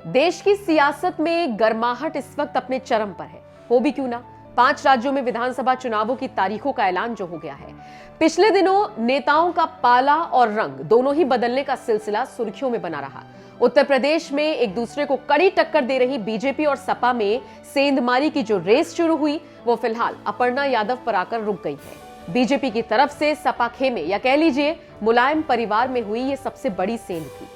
देश की सियासत में गर्माहट इस वक्त अपने चरम पर है। हो भी क्यों ना, 5 राज्यों में विधानसभा चुनावों की तारीखों का ऐलान जो हो गया है। पिछले दिनों नेताओं का पाला और रंग दोनों ही बदलने का सिलसिला सुर्खियों में बना रहा। उत्तर प्रदेश में एक दूसरे को कड़ी टक्कर दे रही बीजेपी और सपा में सेंधमारी की जो रेस शुरू हुई, वो फिलहाल अपर्णा यादव पर आकर रुक गई है। बीजेपी की तरफ से सपा खेमे या कह लीजिए मुलायम परिवार में हुई ये सबसे बड़ी सेंध थी।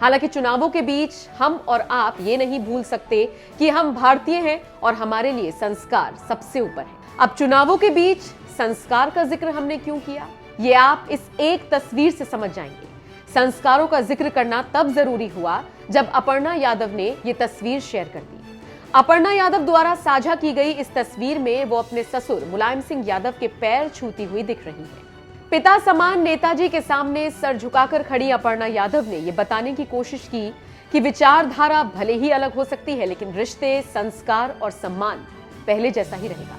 हालांकि चुनावों के बीच हम और आप ये नहीं भूल सकते कि हम भारतीय हैं और हमारे लिए संस्कार सबसे ऊपर है। अब चुनावों के बीच संस्कार का जिक्र हमने क्यों किया, ये आप इस एक तस्वीर से समझ जाएंगे। संस्कारों का जिक्र करना तब जरूरी हुआ जब अपर्णा यादव ने ये तस्वीर शेयर कर दी। अपर्णा यादव द्वारा साझा की गई इस तस्वीर में वो अपने ससुर मुलायम सिंह यादव के पैर छूती हुई दिख रही है। पिता समान नेताजी के सामने सर झुकाकर खड़ी अपर्णा यादव ने यह बताने की कोशिश की कि विचारधारा भले ही अलग हो सकती है, लेकिन रिश्ते, संस्कार और सम्मान पहले जैसा ही रहेगा।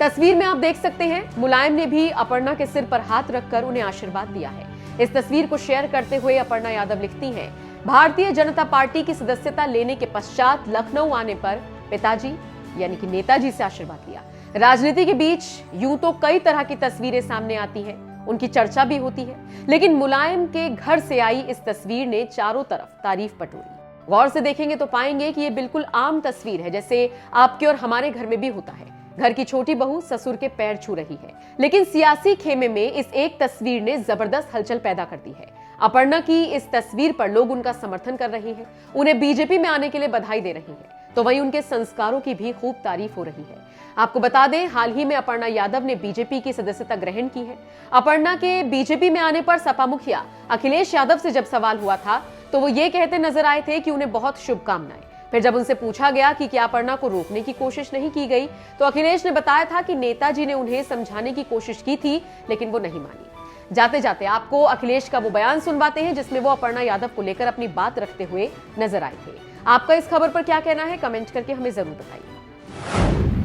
तस्वीर में आप देख सकते हैं, मुलायम ने भी अपर्णा के सिर पर हाथ रखकर उन्हें आशीर्वाद दिया है। इस तस्वीर को शेयर करते हुए अपर्णा यादव लिखती हैं, भारतीय जनता पार्टी की सदस्यता लेने के पश्चात लखनऊ आने पर पिताजी यानी कि नेताजी से आशीर्वाद लिया। राजनीति के बीच यूं तो कई तरह की तस्वीरें सामने आती हैं, उनकी चर्चा भी होती है, लेकिन मुलायम के घर से आई इस तस्वीर ने चारों तरफ तारीफ बटोरी। गौर से देखेंगे तो पाएंगे कि ये बिल्कुल आम तस्वीर है, जैसे आपके और हमारे घर में भी होता है। घर की छोटी बहू ससुर के पैर छू रही है, लेकिन सियासी खेमे में इस एक तस्वीर ने जबरदस्त हलचल पैदा कर दी है। अपर्णा की इस तस्वीर पर लोग उनका समर्थन कर रहे हैं, उन्हें बीजेपी में आने के लिए बधाई दे रही हैं, तो वहीं उनके संस्कारों की भी खूब तारीफ हो रही है। आपको बता दें, हाल ही में अपर्णा यादव ने बीजेपी की सदस्यता ग्रहण की है। अपर्णा के बीजेपी में आने पर सपा मुखिया अखिलेश यादव से जब सवाल हुआ था, तो वो ये कहते नजर आए थे कि उन्हें बहुत शुभकामनाएं। फिर जब उनसे पूछा गया कि क्या अपर्णा को रोकने की कोशिश नहीं की गई, तो अखिलेश ने बताया था कि नेताजी ने उन्हें समझाने की कोशिश की थी, लेकिन वो नहीं मानी। जाते जाते आपको अखिलेश का वो बयान सुनवाते हैं जिसमें वो अपर्णा यादव को लेकर अपनी बात रखते हुए नजर आए थे। आपका इस खबर पर क्या कहना है, कमेंट करके हमें जरूर बताइए।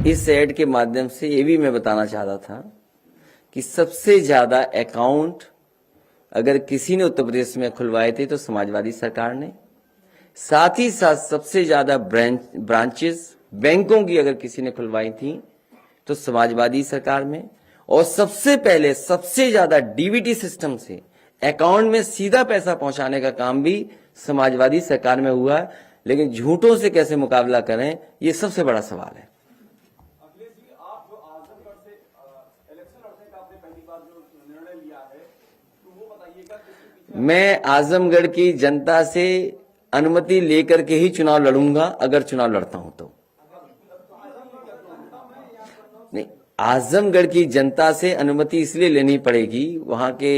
इस एड के माध्यम से ये भी मैं बताना चाहता था कि सबसे ज्यादा अकाउंट अगर किसी ने उत्तर प्रदेश में खुलवाए थे तो समाजवादी सरकार ने, साथ ही साथ सबसे ज्यादा ब्रांचेस बैंकों की अगर किसी ने खुलवाई थी तो समाजवादी सरकार में, और सबसे पहले सबसे ज्यादा डीबीटी सिस्टम से अकाउंट में सीधा पैसा पहुंचाने का काम भी समाजवादी सरकार में हुआ है। लेकिन झूठों से कैसे मुकाबला करें, ये सबसे बड़ा सवाल है। मैं आजमगढ़ की जनता से अनुमति लेकर के ही चुनाव लड़ूंगा, अगर चुनाव लड़ता हूं तो। नहीं, आजमगढ़ की जनता से अनुमति इसलिए लेनी पड़ेगी, वहां के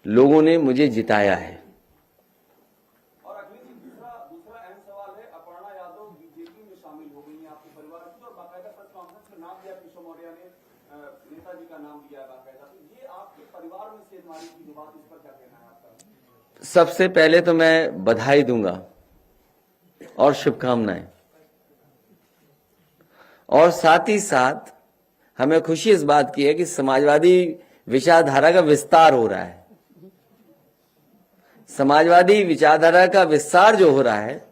लोगों ने मुझे जिताया है। और अगली दूसरा अहम सवाल है, अपर्णा यादव बीजेपी में शामिल हो गई है आपके परिवार की, और बाकायदा प्रेस कॉन्फ्रेंस में नाम दिया, किशोर मौर्य ने नेताजी का नाम दिया बाकायदा। तो ये आपके परिवार में सेंधमारी की जो बात, इस पर क्या कहना है आपका? सबसे पहले तो मैं बधाई दूंगा और शुभकामनाएं, और साथ ही साथ हमें खुशी इस बात की है कि समाजवादी विचारधारा का विस्तार हो रहा है। समाजवादी विचारधारा का विस्तार जो हो रहा है,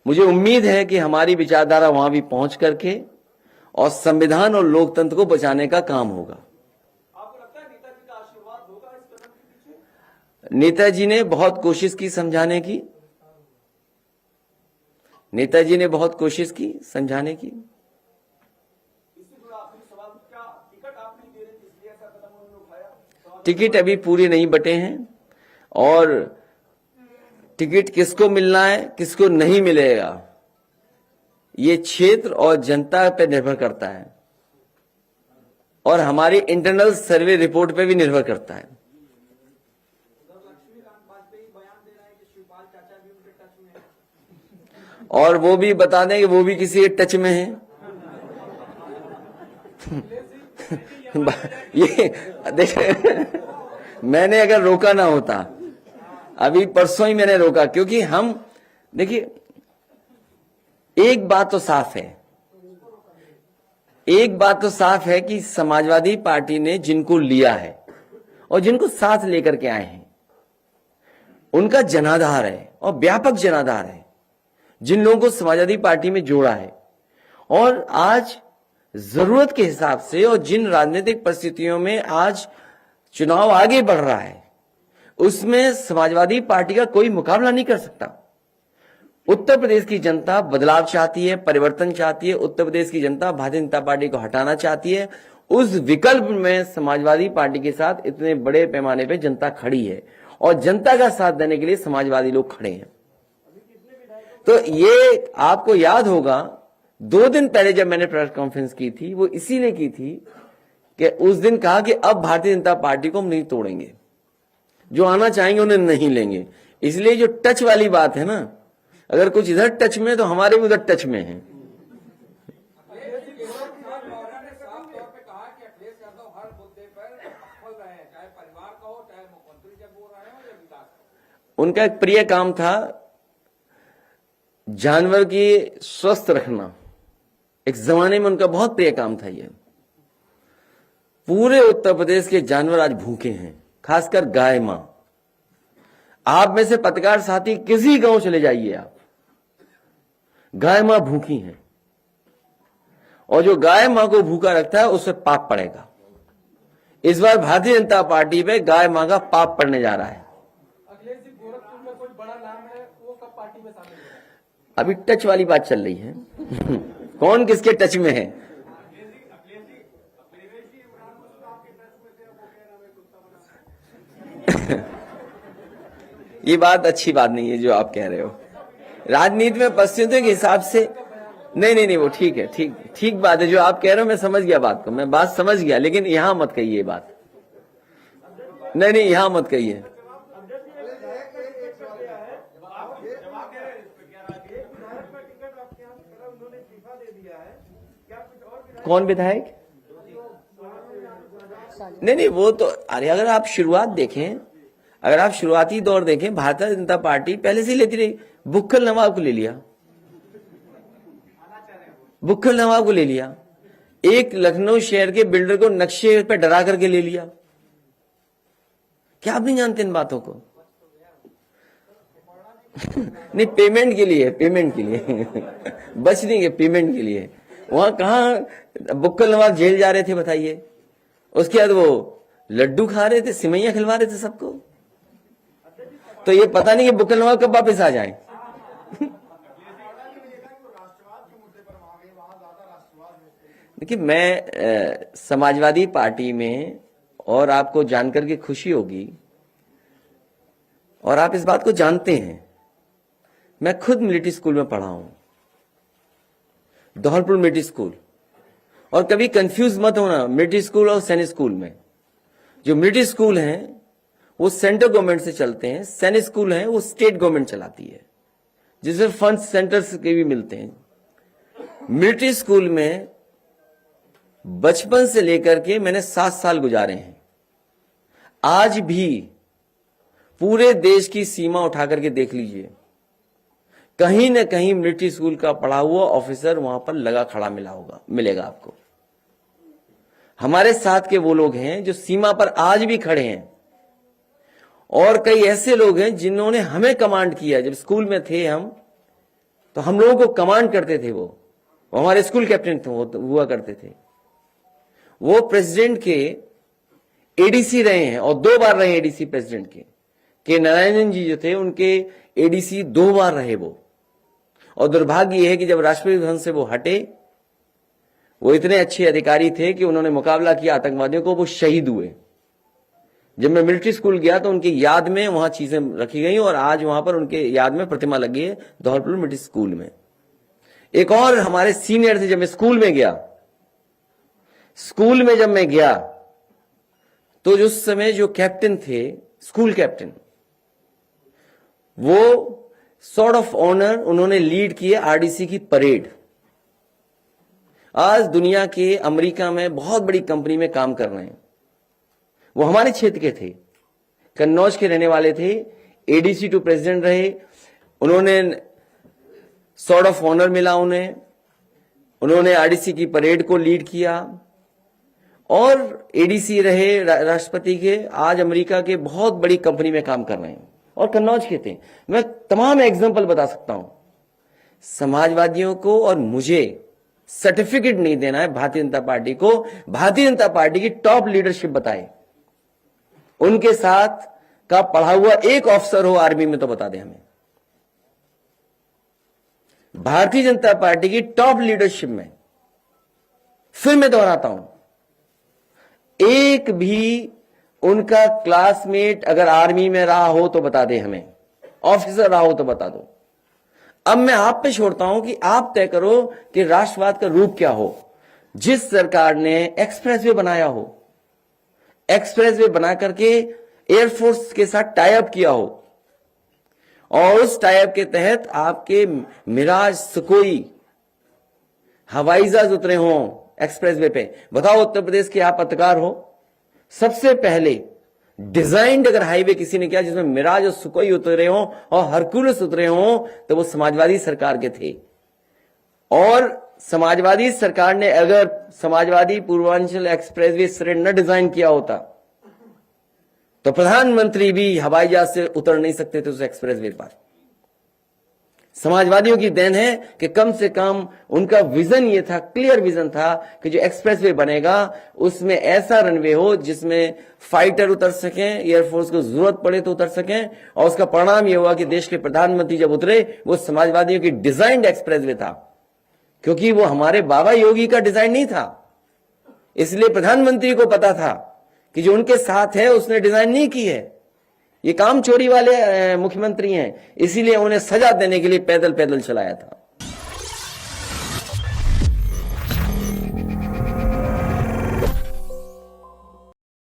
मुझे उम्मीद है कि हमारी विचारधारा वहां भी पहुंच करके और संविधान और लोकतंत्र को बचाने का काम होगा। आपको लगता है नेताजी का आशीर्वाद होगा इस कदम के पीछे? नेताजी ने बहुत कोशिश की समझाने की, नेताजी ने बहुत कोशिश की समझाने की। इससे जुड़ा आखिरी सवाल, क्या टिकट आप नहीं दे रहे थे इसलिए ऐसा कदम उन्होंने उठाया? टिकट अभी पूरे नहीं बटे हैं, और टिकट किसको मिलना है किसको नहीं मिलेगा, ये क्षेत्र और जनता पे निर्भर करता है, और हमारी इंटरनल सर्वे रिपोर्ट पे भी निर्भर करता है। और वो भी बता दें कि वो भी किसी टच में है। ये देखिए, मैंने अगर रोका ना होता, अभी परसों ही मैंने रोका, क्योंकि हम देखिए, एक बात तो साफ है, एक बात तो साफ है कि समाजवादी पार्टी ने जिनको लिया है और जिनको साथ लेकर के आए हैं, उनका जनाधार है और व्यापक जनाधार है। जिन लोगों को समाजवादी पार्टी में जोड़ा है, और आज जरूरत के हिसाब से और जिन राजनीतिक परिस्थितियों में आज चुनाव आगे बढ़ रहा है, उसमें समाजवादी पार्टी का कोई मुकाबला नहीं कर सकता। उत्तर प्रदेश की जनता बदलाव चाहती है, परिवर्तन चाहती है। उत्तर प्रदेश की जनता भारतीय जनता पार्टी को हटाना चाहती है। उस विकल्प में समाजवादी पार्टी के साथ इतने बड़े पैमाने पे जनता खड़ी है और जनता का साथ देने के लिए समाजवादी लोग खड़े हैं। तो ये आपको याद होगा 2 दिन पहले जब मैंने प्रेस कॉन्फ्रेंस की थी, वो इसीलिए की थी कि उस दिन कहा कि अब भारतीय जनता पार्टी को हम नहीं तोड़ेंगे, जो आना चाहेंगे उन्हें नहीं लेंगे। इसलिए जो टच वाली बात है ना, अगर कुछ इधर टच में है तो हमारे भी उधर टच में है। उनका एक प्रिय काम था जानवर की स्वस्थ रखना। एक जमाने में उनका बहुत प्रिय काम था ये। पूरे उत्तर प्रदेश के जानवर आज भूखे हैं, खासकर गाय मां। आप में से पत्रकार साथी किसी गांव चले जाइए, आप गाय मां भूखी हैं, और जो गाय मां को भूखा रखता है उससे पाप पड़ेगा। इस बार भारतीय जनता पार्टी पे गाय मां का पाप पड़ने जा रहा है। अभी टच वाली बात चल रही है कौन किसके टच में है। ये बात अच्छी बात नहीं है जो आप कह रहे हो। राजनीति में परिस्थितियों के हिसाब से नहीं, वो ठीक है, ठीक बात है जो आप कह रहे हो। मैं समझ गया बात को, मैं बात समझ गया, लेकिन यहां मत कहिए बात। नहीं, यहां मत कहिए। कौन विधायक? नहीं, वो तो अगर आप शुरुआत देखें, अगर आप शुरुआती दौर देखें, भारतीय जनता पार्टी पहले से ही लेती रही। बुक्खल नवाब को ले लिया, बुक्खल नवाब को ले लिया। एक लखनऊ शहर के बिल्डर को नक्शे पे डरा करके ले लिया। क्या आप नहीं जानते इन बातों को? नहीं, पेमेंट के लिए बच नहीं गए, पेमेंट के लिए। वहां कहां बुक्खल नवाब जेल जा रहे थे बताइए? उसके बाद वो लड्डू खा रहे थे, सिमैया खिलवा रहे थे सबको। तो ये पता नहीं कि बुक्खल नवाब कब वापस आ जाए। देखिए, मैं समाजवादी पार्टी में, और आपको जानकर के खुशी होगी और आप इस बात को जानते हैं, मैं खुद मिलिट्री स्कूल में पढ़ा हूं, धौलपुर मिलिट्री स्कूल। और कभी कंफ्यूज मत होना मिलिट्री स्कूल और सैनिक स्कूल में। जो मिलिट्री स्कूल हैं वो सेंट्रल गवर्नमेंट से चलते हैं, सैनिक स्कूल हैं वो स्टेट गवर्नमेंट चलाती है, जिसमें फंड सेंटर्स के भी मिलते हैं। मिलिट्री स्कूल में बचपन से लेकर के मैंने 7 साल गुजारे हैं। आज भी पूरे देश की सीमा उठा करके देख लीजिए, कहीं ना कहीं मिलिट्री स्कूल का पढ़ा हुआ ऑफिसर वहां पर लगा खड़ा मिलेगा आपको। हमारे साथ के वो लोग हैं जो सीमा पर आज भी खड़े हैं, और कई ऐसे लोग हैं जिन्होंने हमें कमांड किया। जब स्कूल में थे हम, तो हम लोगों को कमांड करते थे। वो हमारे स्कूल कैप्टन हुआ करते थे। वो प्रेसिडेंट के एडीसी रहे हैं, और 2 बार रहे एडीसी प्रेसिडेंट के नारायणन जी जो थे उनके एडीसी 2 बार रहे वो। और दुर्भाग्य यह है कि जब राष्ट्रपति भवन से वो हटे, वो इतने अच्छे अधिकारी थे कि उन्होंने मुकाबला किया आतंकवादियों को, वो शहीद हुए। जब मैं मिलिट्री स्कूल गया तो उनकी याद में वहां चीजें रखी गई, और आज वहां पर उनके याद में प्रतिमा लगी है धौलपुर मिलिट्री स्कूल में। एक और हमारे सीनियर थे, जब मैं स्कूल में गया तो उस समय जो कैप्टन थे, स्कूल कैप्टन, वो सॉर्ड ऑफ ऑनर उन्होंने लीड किए आरडीसी की परेड। आज दुनिया के अमेरिका में बहुत बड़ी कंपनी में काम कर रहे हैं। वो हमारे क्षेत्र के थे, कन्नौज के रहने वाले थे, एडीसी टू प्रेसिडेंट रहे। उन्होंने सॉर्ड ऑफ ऑनर मिला उन्होंने आरडीसी की परेड को लीड किया, और एडीसी रहे राष्ट्रपति के। आज अमेरिका के बहुत बड़ी कंपनी में काम कर रहे हैं, और कन्नौज के थे। मैं तमाम एग्जांपल बता सकता हूं समाजवादियों को और मुझे सर्टिफिकेट नहीं देना है भारतीय जनता पार्टी को। भारतीय जनता पार्टी की टॉप लीडरशिप बताए, उनके साथ का पढ़ा हुआ एक ऑफिसर हो आर्मी में तो बता दे हमें। भारतीय जनता पार्टी की टॉप लीडरशिप में, फिर मैं दोहराता हूं, एक भी उनका क्लासमेट अगर आर्मी में रहा हो तो बता दे हमें, ऑफिसर रहा हो तो बता दो। अब मैं आप पे छोड़ता हूं कि आप तय करो कि राष्ट्रवाद का रूप क्या हो। जिस सरकार ने एक्सप्रेसवे बनाया हो, एक्सप्रेसवे बना करके एयरफोर्स के साथ टाई अप किया हो, और उस टाई अप के तहत आपके मिराज सुकोई हवाई जहाज उतरे हो एक्सप्रेसवे पे, बताओ उत्तर प्रदेश के आप पत्रकार हो, सबसे पहले डिजाइंड अगर हाईवे किसी ने किया जिसमें मिराज और सुकोई उतरे हो और हरकुलस उतरे हो, तो वो समाजवादी सरकार के थे। और समाजवादी सरकार ने अगर समाजवादी पूर्वांचल एक्सप्रेसवे सिरे न डिजाइन किया होता तो प्रधानमंत्री भी हवाई जहाज से उतर नहीं सकते थे उस एक्सप्रेसवे पर। समाजवादियों की देन है कि कम से कम उनका विजन ये था, क्लियर विजन था कि जो एक्सप्रेसवे बनेगा उसमें ऐसा रनवे हो जिसमें फाइटर उतर सकें, एयरफोर्स को जरूरत पड़े तो उतर सकें। और उसका परिणाम यह हुआ कि देश के प्रधानमंत्री जब उतरे वो समाजवादियों की डिजाइंड एक्सप्रेसवे था, क्योंकि वो हमारे बाबा योगी का डिजाइन नहीं था। इसलिए प्रधानमंत्री को पता था कि जो उनके साथ है उसने डिजाइन नहीं की है, ये काम चोरी वाले मुख्यमंत्री हैं, इसीलिए उन्हें सजा देने के लिए पैदल पैदल चलाया था।